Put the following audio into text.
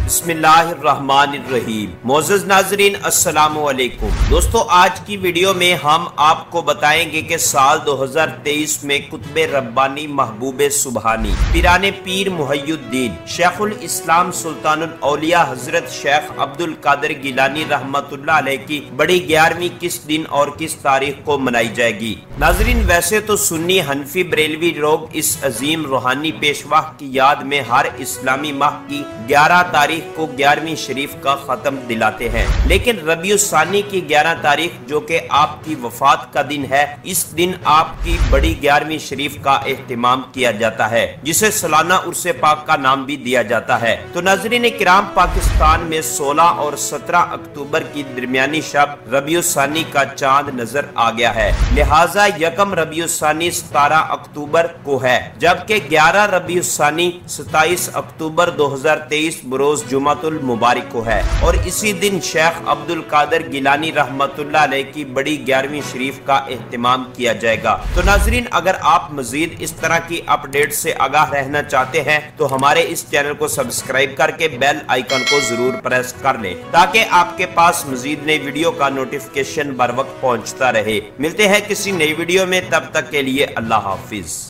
बिस्मिल्लाहिर्रहमानिर्रहीम। मोअज़्ज़ज़ नाज़रीन, अस्सलामु अलैकुम। दोस्तों, आज की वीडियो में हम आपको बताएंगे कि साल 2023 में कुतुब रब्बानी महबूब सुबहानी पीराने पीर मुहय्यिद्दीन शेखुल इस्लाम सुल्तानुल औलिया हजरत शेख अब्दुल कादिर गिलानी रहमतुल्लाह अलैह की बड़ी 11वीं किस दिन और किस तारीख को मनाई जाएगी। नाज़रीन, वैसे तो सुन्नी हनफी बरेलवी लोग इस अजीम रूहानी पेशवा की याद में हर इस्लामी माह की 11 तारीख को 11वीं शरीफ का खत्म दिलाते हैं, लेकिन रबीउस्सानी की 11 तारीख जो कि आपकी वफात का दिन है, इस दिन आपकी बड़ी 11वीं शरीफ का एहतमाम किया जाता है, जिसे सालाना उर्से पाक का नाम भी दिया जाता है। तो नाज़रीन किराम, पाकिस्तान में 16 और 17 अक्टूबर की दरमियानी शब रबीउस्सानी का चांद नजर आ गया है, लिहाजा यकम रबीउस्सानी 17 अक्टूबर को है, जबकि 11 रबीउस्सानी 27 अक्टूबर 2023 बरोज जुमातुल मुबारक को है, और इसी दिन शेख अब्दुल कादिर गिलानी रहमतुल्लाह अलैह की बड़ी 11वीं शरीफ का एहतमाम किया जाएगा। तो नाजरीन, अगर आप मजीद इस तरह की अपडेट से आगाह रहना चाहते हैं तो हमारे इस चैनल को सब्सक्राइब करके बेल आइकन को जरूर प्रेस कर लें, ताकि आपके पास मजीद नई वीडियो का नोटिफिकेशन बर वक्त पहुंचता रहे। मिलते हैं किसी नई वीडियो में, तब तक के लिए अल्लाह हाफिज।